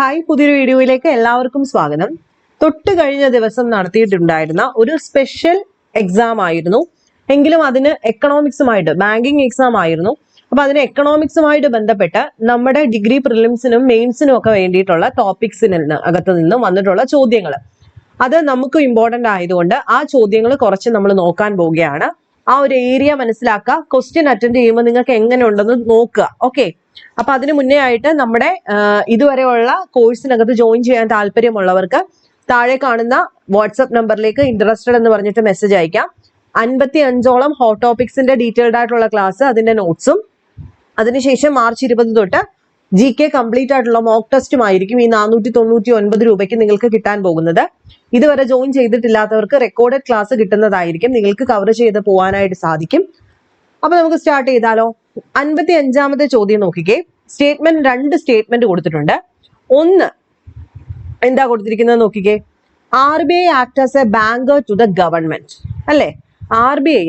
Hi, പുതിയൊരു വീഡിയോയിലേക്ക് എല്ലാവർക്കും സ്വാഗതം. തൊട്ട് കഴിഞ്ഞ ദിവസം നടത്തിയിട്ടുണ്ടായിരുന്ന ഒരു സ്പെഷ്യൽ എക്സാം ആയിരുന്നു. എങ്കിലും അതിന് എക്കണോമിക്സുമായിട്ട്, ബാങ്കിങ് എക്സാം ആയിരുന്നു. അപ്പൊ അതിന് എക്കണോമിക്സുമായിട്ട് ബന്ധപ്പെട്ട് നമ്മുടെ ഡിഗ്രി പ്രിലിംസിനും മെയിൻസിനും ഒക്കെ വേണ്ടിയിട്ടുള്ള ടോപ്പിക്സിന് അകത്ത് നിന്നും വന്നിട്ടുള്ള ചോദ്യങ്ങൾ, അത് നമുക്ക് ഇമ്പോർട്ടന്റ് ആയതുകൊണ്ട് ആ ചോദ്യങ്ങൾ കുറച്ച് നമ്മൾ നോക്കാൻ പോവുകയാണ്. ആ ഒരു ഏരിയ മനസ്സിലാക്കുക. ക്വസ്റ്റ്യൻ അറ്റൻഡ് ചെയ്യുമ്പോൾ നിങ്ങൾക്ക് എങ്ങനെ ഉണ്ടെന്ന് നോക്കുക. ഓക്കെ, അപ്പൊ അതിന് മുന്നേ ആയിട്ട് നമ്മുടെ ഇതുവരെയുള്ള കോഴ്സിനകത്ത് ജോയിൻ ചെയ്യാൻ താല്പര്യമുള്ളവർക്ക് താഴെ കാണുന്ന വാട്സപ്പ് നമ്പറിലേക്ക് ഇൻട്രസ്റ്റഡ് എന്ന് പറഞ്ഞിട്ട് മെസ്സേജ് അയക്കാം. 55ഓളം ഹോട്ട് ടോപ്പിക്സിന്റെ ഡീറ്റെയിൽഡ് ആയിട്ടുള്ള ക്ലാസ്, അതിന്റെ നോട്ട്സും, അതിനുശേഷം മാർച്ച് 20 തൊട്ട് GK കംപ്ലീറ്റ് ആയിട്ടുള്ള മോക്ക് ടെസ്റ്റും ആയിരിക്കും ഈ 499 രൂപയ്ക്ക് നിങ്ങൾക്ക് കിട്ടാൻ പോകുന്നത്. ഇതുവരെ ജോയിൻ ചെയ്തിട്ടില്ലാത്തവർക്ക് റെക്കോർഡഡ് ക്ലാസ് കിട്ടുന്നതായിരിക്കും. നിങ്ങൾക്ക് കവർ ചെയ്ത് പോകാനായിട്ട് സാധിക്കും. അപ്പൊ നമുക്ക് സ്റ്റാർട്ട് ചെയ്താലോ. 55ാമത്തെ ചോദ്യം നോക്കിക്കേ. രണ്ട് സ്റ്റേറ്റ്മെന്റ് കൊടുത്തിട്ടുണ്ട്. ഒന്ന് എന്താ കൊടുത്തിരിക്കുന്നത് നോക്കിക്കേ. RBI act as a banker to the government, അല്ലെ? RBI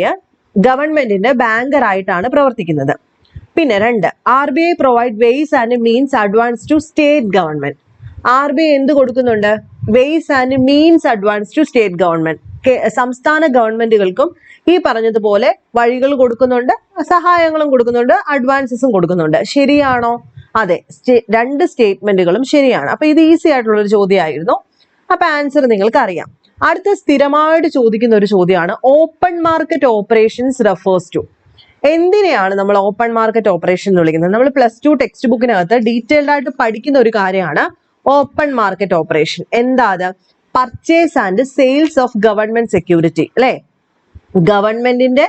ഗവൺമെന്റിന്റെ ബാങ്കർ ആയിട്ടാണ് പ്രവർത്തിക്കുന്നത്. പിന്നെ 2, RBI provide ways and means advance to state government. RBI എന്ത് കൊടുക്കുന്നുണ്ട്? Ways and means advance to state government. സംസ്ഥാന ഗവൺമെന്റുകൾക്കും ഈ പറഞ്ഞതുപോലെ വഴികൾ കൊടുക്കുന്നുണ്ട്, സഹായങ്ങളും കൊടുക്കുന്നുണ്ട്, അഡ്വാൻസസും കൊടുക്കുന്നുണ്ട്. ശരിയാണോ? അതെ, രണ്ട് സ്റ്റേറ്റ്മെന്റുകളും ശരിയാണ്. അപ്പൊ ഇത് ഈസി ആയിട്ടുള്ള ഒരു ചോദ്യമായിരുന്നു. അപ്പൊ ആൻസർ നിങ്ങൾക്ക് അറിയാം. അടുത്ത സ്ഥിരമായിട്ട് ചോദിക്കുന്ന ഒരു ചോദ്യമാണ് open market operations refers to. എന്തിനെയാണ് നമ്മൾ ഓപ്പൺ മാർക്കറ്റ് ഓപ്പറേഷൻ എന്ന് വിളിക്കുന്നത്? നമ്മൾ +2 ടെക്സ്റ്റ് ബുക്കിനകത്ത് ഡീറ്റെയിൽഡ് ആയിട്ട് പഠിക്കുന്ന ഒരു കാര്യമാണ് ഓപ്പൺ മാർക്കറ്റ് ഓപ്പറേഷൻ. എന്താ അത്? Purchase and sales of government security, അല്ലെ? ഗവൺമെന്റിന്റെ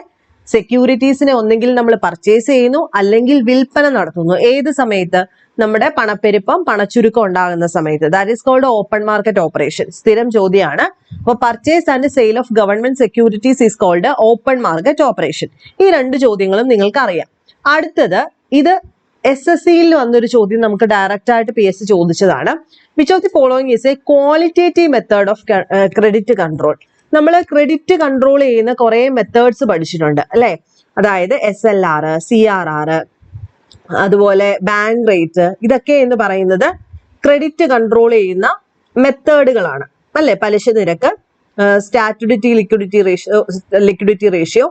സെക്യൂരിറ്റീസിനെ ഒന്നെങ്കിൽ നമ്മൾ പർച്ചേസ് ചെയ്യുന്നു, അല്ലെങ്കിൽ വിൽപ്പന നടത്തുന്നു. ഏത് സമയത്ത്? നമ്മുടെ പണപ്പെരുപ്പം, പണച്ചുരുക്കം ഉണ്ടാകുന്ന സമയത്ത്. That is called open market operation. സ്ഥിരം ചോദ്യമാണ്. അപ്പൊ purchase and sale of government securities is called open market operation. ഈ രണ്ട് ചോദ്യങ്ങളും നിങ്ങൾക്ക് അറിയാം. അടുത്തത്, ഇത് SSCയിൽ വന്നൊരു ചോദ്യം നമുക്ക് ഡയറക്റ്റ് ആയിട്ട് PS ചോദിച്ചതാണ്. Which of the following is A qualitative method of credit control. നമ്മൾ ക്രെഡിറ്റ് കൺട്രോൾ ചെയ്യുന്ന കുറെ മെത്തേഡ്സ് പഠിച്ചിട്ടുണ്ട്, അല്ലെ? അതായത് SLR, CRR, അതുപോലെ ബാങ്ക് റേറ്റ്, ഇതൊക്കെ എന്ന് പറയുന്നത് ക്രെഡിറ്റ് കൺട്രോൾ ചെയ്യുന്ന മെത്തേഡുകളാണ്, അല്ലെ? പലിശ നിരക്ക്, liquidity ratio,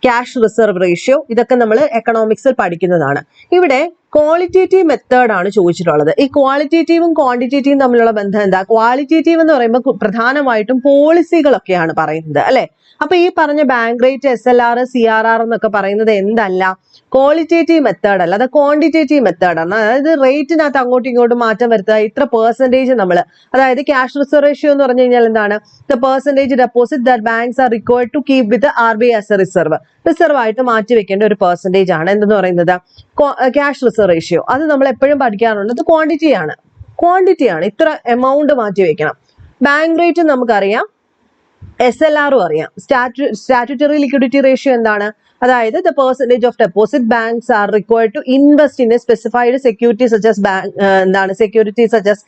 cash reserve ratio, ഇതൊക്കെ നമ്മൾ എക്കണോമിക്സിൽ പഠിക്കുന്നതാണ്. ഇവിടെ ക്വാളിറ്റേറ്റീവ് മെത്തേഡ് ആണ് ചോദിച്ചിട്ടുള്ളത്. ഈ ക്വാളിറ്റേറ്റീവും ക്വാണ്ടിറ്റേറ്റീവും തമ്മിലുള്ള ബന്ധം എന്താ? ക്വാളിറ്റേറ്റീവ് എന്ന് പറയുമ്പോൾ പ്രധാനമായിട്ടും പോളിസികളൊക്കെയാണ് പറയുന്നത്, അല്ലെ? അപ്പൊ ഈ പറഞ്ഞ ബാങ്ക് റേറ്റ്, SLR, CRR എന്നൊക്കെ പറയുന്നത് എന്തല്ല? ക്വാളിറ്റേറ്റീവ് മെത്തേഡ് അല്ല, അത് ക്വാണ്ടിറ്റേറ്റീവ് മെത്തേഡാണ്. അതായത് റേറ്റിനകത്ത് അങ്ങോട്ടും ഇങ്ങോട്ടും മാറ്റം വരുത്തുക. ഇത്ര പെർസെന്റേജ് നമ്മൾ, അതായത് ക്യാഷ് റിസർവ് റേഷ്യോ എന്ന് പറഞ്ഞു കഴിഞ്ഞാൽ എന്താണ്? The percentage deposit that banks are required to keep with RBI as a reserve. Reserve ആയിട്ട് മാറ്റി വെക്കേണ്ട ഒരു പെർസെന്റേജ് ആണ് എന്തെന്ന് പറയുന്നത്? Cash reserve ratio. അത് നമ്മൾ എപ്പോഴും പഠിക്കാറുണ്ട്. അത് ക്വാണ്ടിറ്റിയാണ്. ഇത്ര എമൗണ്ട് മാറ്റി വെക്കണം. ബാങ്ക് റേറ്റ് നമുക്കറിയാം, SLR അറിയാം. സ്റ്റാറ്റ്യൂട്ടറി ലിക്വിഡിറ്റി റേഷ്യോ എന്താണ്? അതായത് the percentage of deposit banks are required to invest in a specified security such as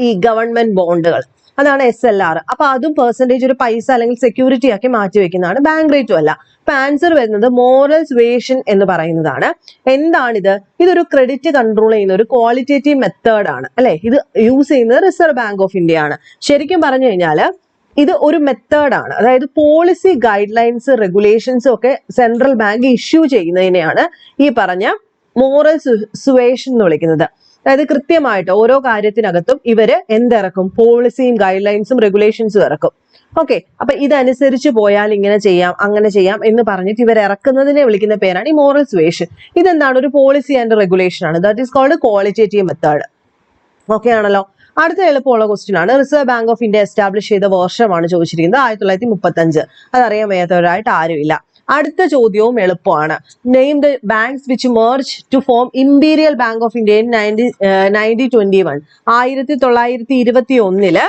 ഈ ഗവൺമെന്റ് ബോണ്ടുകൾ. അതാണ് SLR. അപ്പൊ അതും പെർസെന്റേജ്, ഒരു പൈസ അല്ലെങ്കിൽ സെക്യൂരിറ്റി ആക്കി മാറ്റി വെക്കുന്നതാണ്. ബാങ്ക് റേറ്റും അല്ല. അപ്പൊ ആൻസർ വരുന്നത് മോറൽ സുവേഷൻ എന്ന് പറയുന്നതാണ്. എന്താണിത്? ഇതൊരു ക്രെഡിറ്റ് കൺട്രോൾ ചെയ്യുന്ന ഒരു ക്വാളിറ്റേറ്റീവ് മെത്തേഡ് ആണ്, അല്ലെ? ഇത് യൂസ് ചെയ്യുന്നത് റിസർവ് ബാങ്ക് ഓഫ് ഇന്ത്യ ആണ്. ശരിക്കും പറഞ്ഞു കഴിഞ്ഞാൽ ഇത് ഒരു മെത്തേഡാണ്. അതായത് പോളിസി ഗൈഡ് ലൈൻസ്, റെഗുലേഷൻസും ഒക്കെ സെൻട്രൽ ബാങ്ക് ഇഷ്യൂ ചെയ്യുന്നതിനെയാണ് ഈ പറഞ്ഞ മോറൽ സുവേഷൻ എന്ന് വിളിക്കുന്നത്. അതായത് കൃത്യമായിട്ട് ഓരോ കാര്യത്തിനകത്തും ഇവര് എന്തിറക്കും? പോളിസിയും ഗൈഡ് ലൈൻസും റെഗുലേഷൻസും ഇറക്കും. ഓക്കെ, അപ്പൊ ഇതനുസരിച്ച് പോയാൽ ഇങ്ങനെ ചെയ്യാം, അങ്ങനെ ചെയ്യാം എന്ന് പറഞ്ഞിട്ട് ഇവർ ഇറക്കുന്നതിനെ വിളിക്കുന്ന പേരാണ് ഈ മോറൽ സുവേഷൻ. ഇതെന്താണ്? ഒരു പോളിസി ആൻഡ് റെഗുലേഷൻ ആണ്. That is called qualitative method. Okay ആണല്ലോ. അടുത്ത എളുപ്പമുള്ള ക്വസ്റ്റ്യൻ ആണ്. Reserve bank of India establish ചെയ്ത വർഷമാണ് ചോദിച്ചിരിക്കുന്നത്. 1935. അതറിയാൻ വയ്യാത്തവരായിട്ട് ആരുമില്ല. അടുത്ത ചോദ്യവും എളുപ്പമാണ്. Name the banks which merge to form Imperial Bank of India in 1921. 1921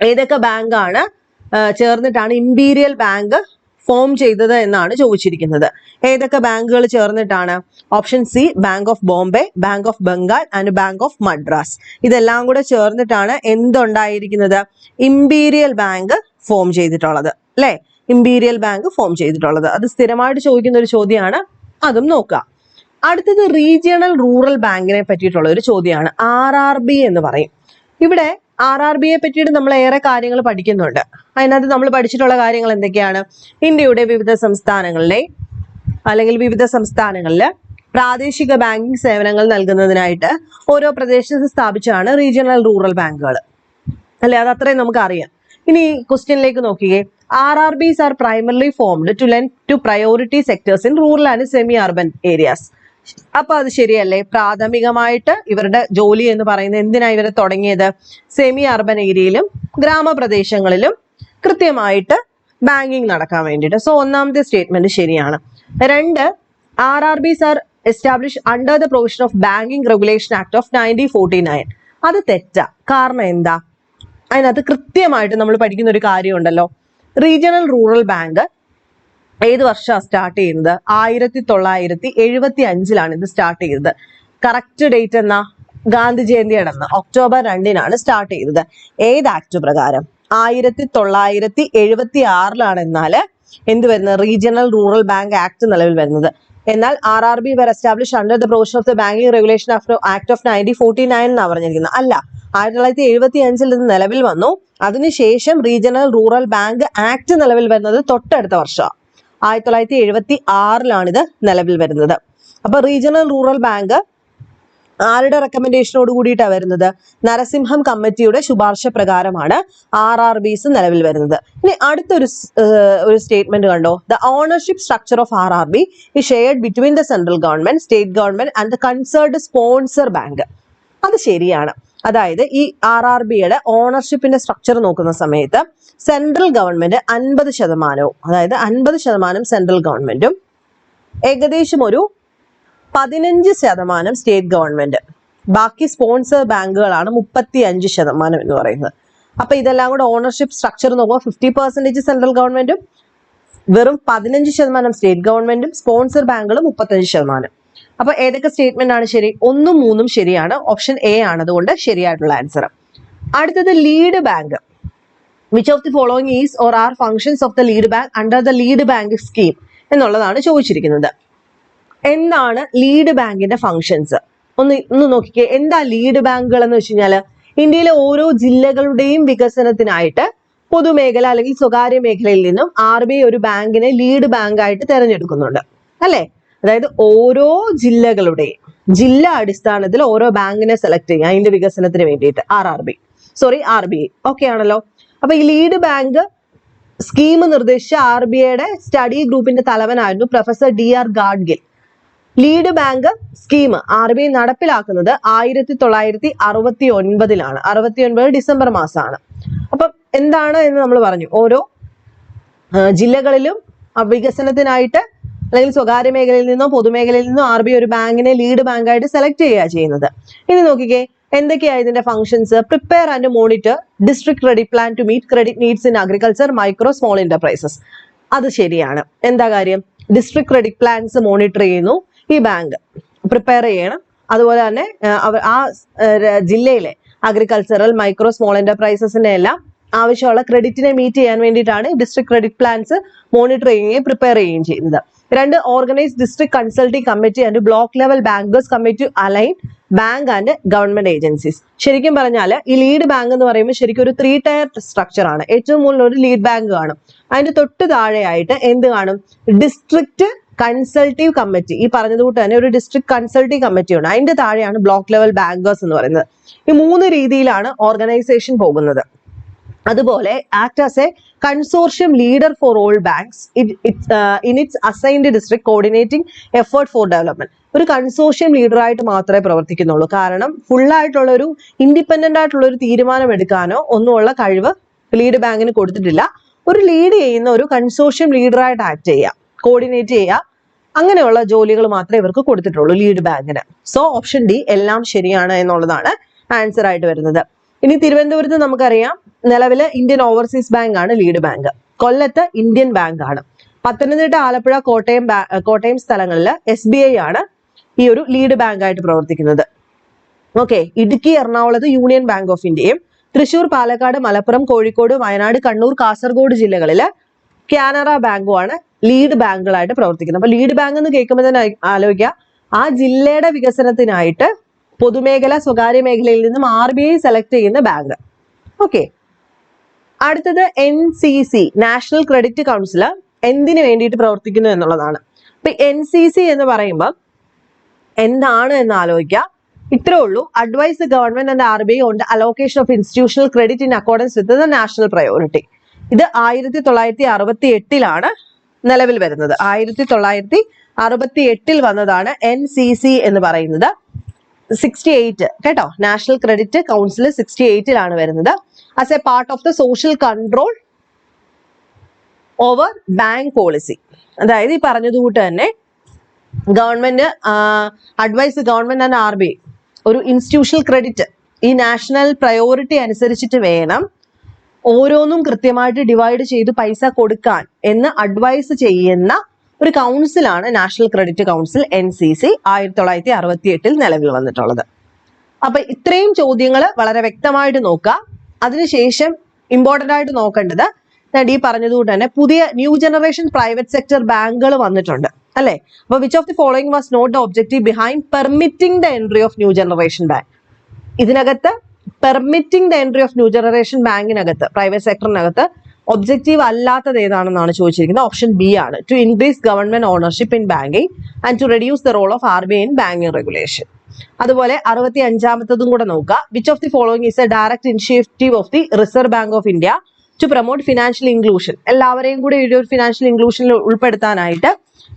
ഏതൊക്കെ ബാങ്കാണ് ചേർന്നിട്ടാണ് ഇംപീരിയൽ ബാങ്ക് ഫോം ചെയ്തത് എന്നാണ് ചോദിച്ചിരിക്കുന്നത്. ഏതൊക്കെ ബാങ്കുകൾ ചേർന്നിട്ടാണ്? Option C, bank of Bombay, bank of Bengal and bank of Madras. ഇതെല്ലാം കൂടെ ചേർന്നിട്ടാണ് എന്തുണ്ടായിരിക്കുന്നത്? ഇംപീരിയൽ ബാങ്ക് ഫോം ചെയ്തിട്ടുള്ളത്, അല്ലെ? ഇംപീരിയൽ ബാങ്ക് ഫോം ചെയ്തിട്ടുള്ളത്. അത് സ്ഥിരമായിട്ട് ചോദിക്കുന്ന ഒരു ചോദ്യമാണ്. അതും നോക്കുക. അടുത്തത് റീജിയണൽ റൂറൽ ബാങ്കിനെ പറ്റിയിട്ടുള്ള ഒരു ചോദ്യമാണ്. RRB എന്ന് പറയും. ഇവിടെ RRBയെ പറ്റിയിട്ട് നമ്മൾ ഏറെ കാര്യങ്ങൾ പഠിക്കുന്നുണ്ട്. അതിനകത്ത് നമ്മൾ പഠിച്ചിട്ടുള്ള കാര്യങ്ങൾ എന്തൊക്കെയാണ്? ഇന്ത്യയുടെ വിവിധ സംസ്ഥാനങ്ങളിലെ അല്ലെങ്കിൽ വിവിധ സംസ്ഥാനങ്ങളില് പ്രാദേശിക ബാങ്കിങ് സേവനങ്ങൾ നൽകുന്നതിനായിട്ട് ഓരോ പ്രദേശത്ത് സ്ഥാപിച്ചാണ് റീജിയണൽ റൂറൽ ബാങ്കുകൾ, അല്ലെ? അത് അത്രയും നമുക്ക് അറിയാം. ഇനി ക്വസ്റ്റ്യനിലേക്ക് നോക്കിയേ. RRBs are primarily formed to lend to priority sectors in rural and semi-urban areas. അപ്പൊ അത് ശരിയല്ലേ? പ്രാഥമികമായിട്ട് ഇവരുടെ ജോലി എന്ന് പറയുന്നത് എന്തിനാ ഇവരെ തുടങ്ങിയത്? സെമി അർബൻ ഏരിയയിലും ഗ്രാമപ്രദേശങ്ങളിലും കൃത്യമായിട്ട് ബാങ്കിങ് നടക്കാൻ വേണ്ടിയിട്ട്. സോ ഒന്നാമത്തെ സ്റ്റേറ്റ്മെന്റ് ശരിയാണ്. 2, RRBs are established under the provision of Banking Regulation Act of 1949. അത് തെറ്റാ. കാരണം എന്താ? അതിനകത്ത് കൃത്യമായിട്ട് നമ്മൾ പഠിക്കുന്ന ഒരു കാര്യമുണ്ടല്ലോ. റീജിയണൽ റൂറൽ ബാങ്ക് ഏത് വർഷമാണ് സ്റ്റാർട്ട് ചെയ്യുന്നത്? 1975 ഇത് സ്റ്റാർട്ട് ചെയ്തത്. കറക്റ്റ് ഡേറ്റ് എന്നാ? ഗാന്ധി ജയന്തിയുടെ അന്ന് October 2 സ്റ്റാർട്ട് ചെയ്തത്. ഏത് ആക്ട് പ്രകാരം? 1976 എന്നാല് എന്ത് വരുന്നത്? റീജിയണൽ റൂറൽ ബാങ്ക് ആക്ട് നിലവിൽ വരുന്നത്. എന്നാൽ RRB were established under the provision of the Banking Regulation Act of 1949 എന്നാണ് പറഞ്ഞിരിക്കുന്നത്. അല്ല, 1975 ഇത് നിലവിൽ വന്നു. അതിനുശേഷം റീജിയണൽ റൂറൽ ബാങ്ക് ആക്ട് നിലവിൽ വരുന്നത് തൊട്ടടുത്ത വർഷമാണ്. 1976 ഇത് നിലവിൽ വരുന്നത്. അപ്പൊ റീജിയണൽ റൂറൽ ബാങ്ക് ആരുടെ റെക്കമെൻഡേഷനോട് കൂടിയിട്ടാണ് വരുന്നത്? നരസിംഹം കമ്മിറ്റിയുടെ ശുപാർശ പ്രകാരമാണ് RRBs നിലവിൽ വരുന്നത്. ഇനി അടുത്തൊരു സ്റ്റേറ്റ്മെന്റ് കണ്ടോ. The ownership structure of RRB is shared between the central government, state government and the concerned sponsor bank. അത് ശരിയാണ്. അതായത് ഈ RRBയുടെ ഓണർഷിപ്പിന്റെ സ്ട്രക്ചർ നോക്കുന്ന സമയത്ത് സെൻട്രൽ ഗവൺമെന്റ് 50%, അതായത് 50% സെൻട്രൽ ഗവൺമെന്റും ഏകദേശം ഒരു 15% സ്റ്റേറ്റ് ഗവൺമെന്റ്, ബാക്കി സ്പോൺസർ ബാങ്കുകളാണ് 35% എന്ന് പറയുന്നത്. അപ്പൊ ഇതെല്ലാം കൂടെ ഓണർഷിപ്പ് സ്ട്രക്ചർ നോക്കുമ്പോൾ 50% സെൻട്രൽ ഗവൺമെന്റും വെറും 15% സ്റ്റേറ്റ് ഗവൺമെന്റും സ്പോൺസർ ബാങ്കുകളും 35%. അപ്പൊ ഏതൊക്കെ സ്റ്റേറ്റ്മെന്റ് ആണ് ശരി? 1ഉം 3ഉം ശരിയാണ്. ഓപ്ഷൻ എ ആണ് അതുകൊണ്ട് ശരിയായിട്ടുള്ള ആൻസർ. അടുത്തത് lead bank. Which of the following is or are functions of the lead bank under the lead bank scheme എന്നുള്ളതാണ് ചോദിച്ചിരിക്കുന്നത്. എന്താണ് ലീഡ് ബാങ്കിന്റെ ഫങ്ഷൻസ്? ഒന്ന് നോക്കിക്കേ. എന്താ ലീഡ് ബാങ്കുകൾ എന്ന് വെച്ച് കഴിഞ്ഞാല് ഇന്ത്യയിലെ ഓരോ ജില്ലകളുടെയും വികസനത്തിനായിട്ട് പൊതുമേഖല അല്ലെങ്കിൽ സ്വകാര്യ മേഖലയിൽ നിന്നും RBI ഒരു ബാങ്കിനെ ലീഡ് ബാങ്ക് ആയിട്ട് തിരഞ്ഞെടുക്കുന്നുണ്ട്, അല്ലെ? അതായത് ഓരോ ജില്ലകളുടെയും ജില്ലാ അടിസ്ഥാനത്തിൽ ഓരോ ബാങ്കിനെ സെലക്ട് ചെയ്യുക അതിന്റെ വികസനത്തിന് വേണ്ടിയിട്ട്. RBI ഓക്കെ ആണല്ലോ. അപ്പൊ ഈ ലീഡ് ബാങ്ക് സ്കീം നിർദ്ദേശിച്ച RBIയുടെ സ്റ്റഡി ഗ്രൂപ്പിന്റെ തലവനായിരുന്നു professor DR Gadgil. Lead bank scheme RBI നടപ്പിലാക്കുന്നത് 1969 69 ഡിസംബർ മാസമാണ്. അപ്പം എന്താണ് എന്ന് നമ്മൾ പറഞ്ഞു. ഓരോ ജില്ലകളിലും വികസനത്തിനായിട്ട് അല്ലെങ്കിൽ സ്വകാര്യ മേഖലയിൽ നിന്നോ പൊതുമേഖലയിൽ നിന്നോ RBI ഒരു ബാങ്കിനെ ലീഡ് ബാങ്കായിട്ട് സെലക്ട് ചെയ്യുക ചെയ്യുന്നത്. ഇനി നോക്കിക്കേ, എന്തൊക്കെയാ ഇതിന്റെ functions? Prepare and monitor district credit plan to meet credit needs in agriculture, micro small enterprises. അത് ശരിയാണ്. എന്താ കാര്യം? ഡിസ്ട്രിക്ട് ക്രെഡിറ്റ് പ്ലാൻസ് മോണിറ്റർ ചെയ്യുന്നു ഈ ബാങ്ക്, പ്രിപ്പയർ ചെയ്യണം. അതുപോലെ തന്നെ ആ ജില്ലയിലെ അഗ്രികൾച്ചറൽ, മൈക്രോ സ്മോൾ എന്റർപ്രൈസസിന്റെ എല്ലാം ആവശ്യമുള്ള ക്രെഡിറ്റിനെ മീറ്റ് ചെയ്യാൻ വേണ്ടിയിട്ടാണ് ഡിസ്ട്രിക്ട് ക്രെഡിറ്റ് പ്ലാൻസ് മോണിറ്റർ ചെയ്യുകയും പ്രിപ്പയർ ചെയ്യുകയും ചെയ്യുന്നത്. 2, organise district consulting committee and block level bankers committee align bank and government agencies. ശരിക്കും പറഞ്ഞാൽ ഈ ലീഡ് ബാങ്ക് എന്ന് പറയുമ്പോൾ ശരിക്കും ഒരു 3 ടയർ സ്ട്രക്ചർ ആണ്. ഏറ്റവും മുകളിൽ ഒരു ലീഡ് ബാങ്ക് കാണും, അതിന്റെ തൊട്ട് താഴെയായിട്ട് എന്ത് കാണും? District consultative committee. ഈ പറഞ്ഞതുകൊണ്ട് തന്നെ ഒരു ഡിസ്ട്രിക്ട് കൺസൾട്ടിംഗ് കമ്മിറ്റി ഉണ്ട്, അതിന്റെ താഴെയാണ് ബ്ലോക്ക് ലെവൽ ബാങ്കേഴ്സ് എന്ന് പറയുന്നത്. ഈ 3 രീതിയിലാണ് ഓർഗനൈസേഷൻ പോകുന്നത്. അതുപോലെ act as A consortium leader for all banks in its assigned district coordinating effort for development. ഒരു കൺസോർഷ്യം ലീഡറായിട്ട് മാത്രമേ പ്രവർത്തിക്കുന്നുള്ളൂ. കാരണം ഫുള്ളായിട്ടുള്ള ഒരു ഇൻഡിപെൻഡന്റ് ആയിട്ടുള്ള ഒരു തീരുമാനം എടുക്കാനോ ഒന്നുമുള്ള കഴിവ് ലീഡ് ബാങ്കിന് കൊടുത്തിട്ടില്ല. ഒരു ലീഡ് ചെയ്യുന്ന ഒരു കൺസോർഷ്യം ലീഡറായിട്ട് ആക്ട് ചെയ്യുക, കോർഡിനേറ്റ് ചെയ്യുക, അങ്ങനെയുള്ള ജോലികൾ മാത്രമേ ഇവർക്ക് കൊടുത്തിട്ടുള്ളൂ ലീഡ് ബാങ്കിന്. സോ ഓപ്ഷൻ ഡി എല്ലാം ശരിയാണ് എന്നുള്ളതാണ് ആൻസർ ആയിട്ട് വരുന്നത്. ഇനി തിരുവനന്തപുരത്ത് നമുക്കറിയാം നിലവില് ഇന്ത്യൻ ഓവർസീസ് ബാങ്ക് ആണ് ലീഡ് ബാങ്ക്. കൊല്ലത്ത് ഇന്ത്യൻ ബാങ്ക് ആണ്. പത്തനംതിട്ട, ആലപ്പുഴ, കോട്ടയം സ്ഥലങ്ങളിൽ SBI ആണ് ഈ ഒരു ലീഡ് ബാങ്ക് ആയിട്ട് പ്രവർത്തിക്കുന്നത്. ഓക്കെ. ഇടുക്കി, എറണാകുളത്ത് യൂണിയൻ ബാങ്ക് ഓഫ് ഇന്ത്യയും, തൃശൂർ, പാലക്കാട്, മലപ്പുറം, കോഴിക്കോട്, വയനാട്, കണ്ണൂർ, കാസർഗോഡ് ജില്ലകളില് കാനറ ബാങ്കുമാണ് ലീഡ് ബാങ്കുകളായിട്ട് പ്രവർത്തിക്കുന്നത്. അപ്പൊ ലീഡ് ബാങ്ക് എന്ന് കേൾക്കുമ്പോൾ തന്നെ ആലോചിക്കുക ആ ജില്ലയുടെ വികസനത്തിനായിട്ട് പൊതുമേഖല സ്വകാര്യ മേഖലയിൽ നിന്നും RBI സെലക്ട് ചെയ്യുന്ന ബാങ്ക്. ഓക്കെ, അടുത്തത് NCC നാഷണൽ ക്രെഡിറ്റ് കൗൺസിൽ എന്തിനു വേണ്ടിയിട്ട് പ്രവർത്തിക്കുന്നു എന്നുള്ളതാണ്. അപ്പൊ NCC എന്ന് പറയുമ്പോൾ എന്താണ് എന്ന് ആലോചിക്കുക. ഇത്രേ ഉള്ളൂ. Advise government and RBI on the allocation of institutional credit in accordance with the national priority. ഇത് 1968 നിലവിൽ വരുന്നത്. 1968 വന്നതാണ് NCC എന്ന് പറയുന്നത്. 68 കേട്ടോ, നാഷണൽ ക്രെഡിറ്റ് കൗൺസിൽ 68 വരുന്നത്. As a part of the social control over bank policy. അതായത് ഈ പറഞ്ഞതുകൂട്ട് തന്നെ government advise government and RBI ഒരു ഇൻസ്റ്റിറ്റ്യൂഷണൽ ക്രെഡിറ്റ് ഈ നാഷണൽ പ്രയോറിറ്റി അനുസരിച്ചിട്ട് വേണം ഓരോന്നും കൃത്യമായിട്ട് ഡിവൈഡ് ചെയ്ത് പൈസ കൊടുക്കാൻ എന്ന് അഡ്വൈസ് ചെയ്യുന്ന ഒരു കൗൺസിലാണ് നാഷണൽ ക്രെഡിറ്റ് കൗൺസിൽ NCC 1968 നിലവിൽ വന്നിട്ടുള്ളത്. അപ്പൊ ഇത്രയും ചോദ്യങ്ങൾ വളരെ വ്യക്തമായിട്ട് നോക്കുക. അതിനുശേഷം ഇമ്പോർട്ടന്റ് ആയിട്ട് നോക്കേണ്ടത് ഈ പറഞ്ഞതുകൊണ്ട് തന്നെ പുതിയ ന്യൂ ജനറേഷൻ പ്രൈവറ്റ് സെക്ടർ ബാങ്കുകൾ വന്നിട്ടുണ്ട് അല്ലെ. അപ്പൊ which of the following was not the objective behind permitting the entry of new generation bank. ഇതിനകത്ത് permitting the entry of new generation ബാങ്കിനകത്ത് പ്രൈവറ്റ് സെക്ടറിനകത്ത് ഒബ്ജക്റ്റീവ് അല്ലാത്തത് ഏതാണെന്നാണ് ചോദിച്ചിരിക്കുന്നത്. ഓപ്ഷൻ ബി ആണ്. To increase government ownership in banking and to reduce the role of RBI in banking regulation. അതുപോലെ 65 കൂടെ നോക്കുക. Which of the following is a direct initiative of the reserve bank of India to promote financial inclusion. എല്ലാവരെയും കൂടി ഒരു financial ഇൻക്ലൂഷനിൽ ഉൾപ്പെടുത്താനായിട്ട്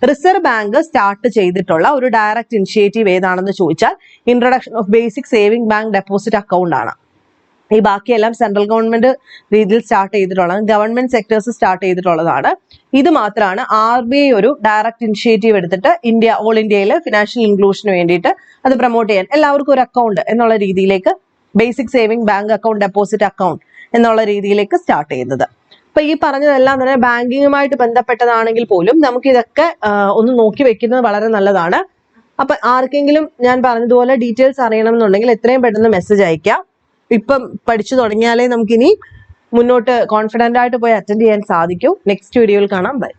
Reserve Bank start ചെയ്തിട്ടുള്ള ഒരു ഡയറക്റ്റ് ഇനിഷ്യേറ്റീവ് ഏതാണെന്ന് ചോദിച്ചാൽ introduction of basic saving bank deposit account ആണ്. ഈ ബാക്കിയെല്ലാം സെൻട്രൽ ഗവൺമെന്റ് രീതിയിൽ സ്റ്റാർട്ട് ചെയ്തിട്ടുള്ളത്, ഗവൺമെന്റ് സെക്ടേഴ്സ് സ്റ്റാർട്ട് ചെയ്തിട്ടുള്ളതാണ്. ഇത് മാത്രമാണ് RBI ഒരു ഡയറക്റ്റ് ഇനിഷ്യേറ്റീവ് എടുത്തിട്ട് ഓൾ ഇന്ത്യയിൽ ഫിനാൻഷ്യൽ ഇൻക്ലൂഷന് വേണ്ടിയിട്ട് അത് പ്രൊമോട്ട് ചെയ്യാൻ എല്ലാവർക്കും ഒരു അക്കൗണ്ട് എന്നുള്ള രീതിയിലേക്ക് basic saving bank account deposit account എന്നുള്ള രീതിയിലേക്ക് സ്റ്റാർട്ട് ചെയ്യുന്നത്. അപ്പൊ ഈ പറഞ്ഞതെല്ലാം തന്നെ ബാങ്കിങ്ങുമായിട്ട് ബന്ധപ്പെട്ടതാണെങ്കിൽ പോലും നമുക്ക് ഇതൊക്കെ ഒന്ന് നോക്കി വെക്കുന്നത് വളരെ നല്ലതാണ്. അപ്പൊ ആർക്കെങ്കിലും ഞാൻ പറഞ്ഞതുപോലെ ഡീറ്റെയിൽസ് അറിയണമെന്നുണ്ടെങ്കിൽ എത്രയും പെട്ടെന്ന് മെസ്സേജ് അയക്കാം. ഇപ്പം പഠിച്ചു തുടങ്ങിയാലേ നമുക്കിനി മുന്നോട്ട് കോൺഫിഡന്റ് ആയിട്ട് പോയി അറ്റൻഡ് ചെയ്യാൻ സാധിക്കൂ. നെക്സ്റ്റ് വീഡിയോയിൽ കാണാം. ബൈ.